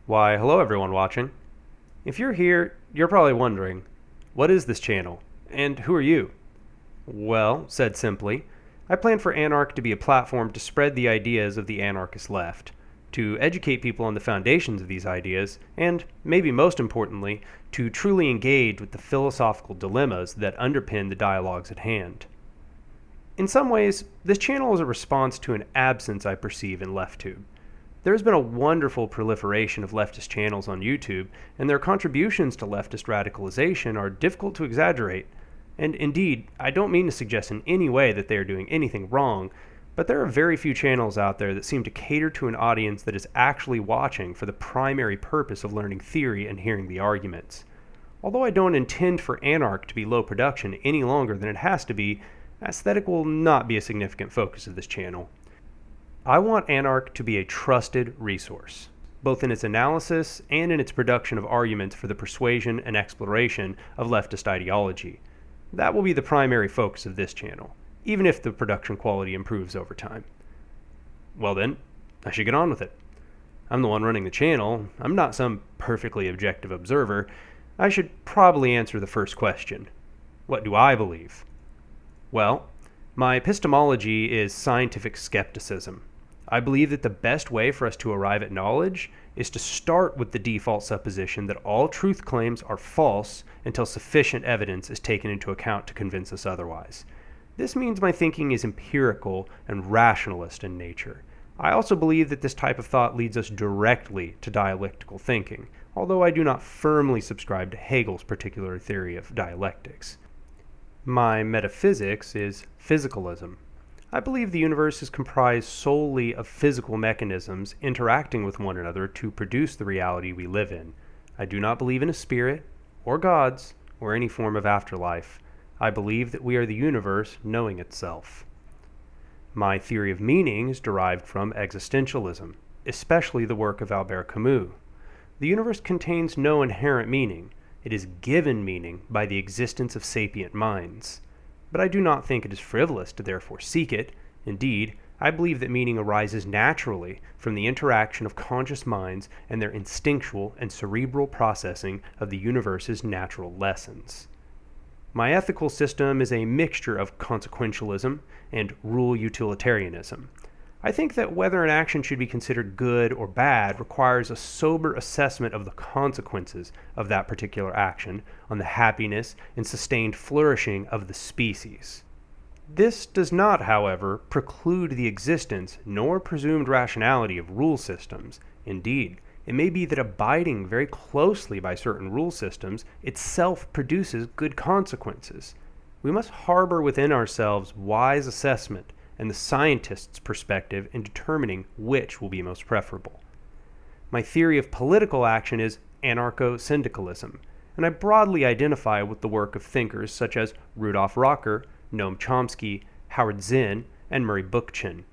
Why, hello everyone watching. If you're here, you're probably wondering, what is this channel? And who are you? Well, said simply, I plan for Anark to be a platform to spread the ideas of the anarchist left, to educate people on the foundations of these ideas, and, maybe most importantly, to truly engage with the philosophical dilemmas that underpin the dialogues at hand. In some ways, this channel is a response to an absence I perceive in LeftTube. There has been a wonderful proliferation of leftist channels on YouTube, and their contributions to leftist radicalization are difficult to exaggerate. And indeed, I don't mean to suggest in any way that they are doing anything wrong, but there are very few channels out there that seem to cater to an audience that is actually watching for the primary purpose of learning theory and hearing the arguments. Although I don't intend for Anark to be low production any longer than it has to be, aesthetic will not be a significant focus of this channel. I want Anark to be a trusted resource, both in its analysis and in its production of arguments for the persuasion and exploration of leftist ideology. That will be the primary focus of this channel, even if the production quality improves over time. Well then, I should get on with it. I'm the one running the channel. I'm not some perfectly objective observer. I should probably answer the first question. What do I believe? Well, my epistemology is scientific skepticism. I believe that the best way for us to arrive at knowledge is to start with the default supposition that all truth claims are false until sufficient evidence is taken into account to convince us otherwise. This means my thinking is empirical and rationalist in nature. I also believe that this type of thought leads us directly to dialectical thinking, although I do not firmly subscribe to Hegel's particular theory of dialectics. My metaphysics is physicalism. I believe the universe is comprised solely of physical mechanisms interacting with one another to produce the reality we live in. I do not believe in a spirit, or gods, or any form of afterlife. I believe that we are the universe knowing itself. My theory of meaning is derived from existentialism, especially the work of Albert Camus. The universe contains no inherent meaning. It is given meaning by the existence of sapient minds. But I do not think it is frivolous to therefore seek it. Indeed, I believe that meaning arises naturally from the interaction of conscious minds and their instinctual and cerebral processing of the universe's natural lessons. My ethical system is a mixture of consequentialism and rule utilitarianism. I think that whether an action should be considered good or bad requires a sober assessment of the consequences of that particular action on the happiness and sustained flourishing of the species. This does not, however, preclude the existence nor presumed rationality of rule systems. Indeed, it may be that abiding very closely by certain rule systems itself produces good consequences. We must harbor within ourselves wise assessment and the scientist's perspective in determining which will be most preferable. My theory of political action is anarcho-syndicalism, and I broadly identify with the work of thinkers such as Rudolf Rocker, Noam Chomsky, Howard Zinn, and Murray Bookchin.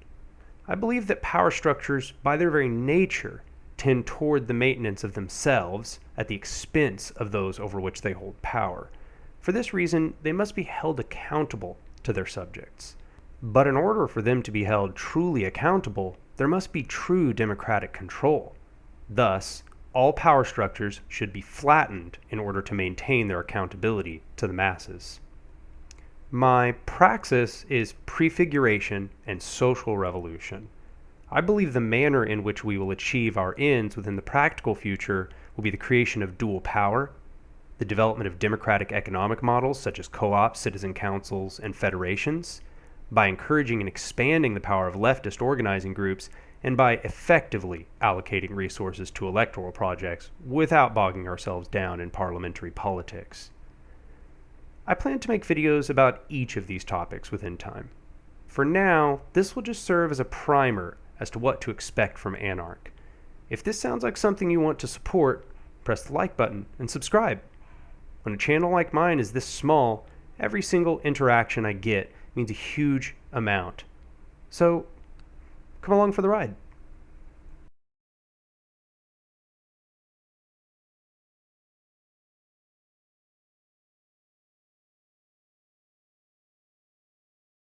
I believe that power structures, by their very nature, tend toward the maintenance of themselves at the expense of those over which they hold power. For this reason, they must be held accountable to their subjects. But in order for them to be held truly accountable, there must be true democratic control. Thus, all power structures should be flattened in order to maintain their accountability to the masses. My praxis is prefiguration and social revolution. I believe the manner in which we will achieve our ends within the practical future will be the creation of dual power, the development of democratic economic models such as co-ops, citizen councils, and federations, by encouraging and expanding the power of leftist organizing groups, and by effectively allocating resources to electoral projects without bogging ourselves down in parliamentary politics. I plan to make videos about each of these topics within time. For now, this will just serve as a primer as to what to expect from Anark. If this sounds like something you want to support, press the like button and subscribe. When a channel like mine is this small, every single interaction I get means a huge amount. So, come along for the ride.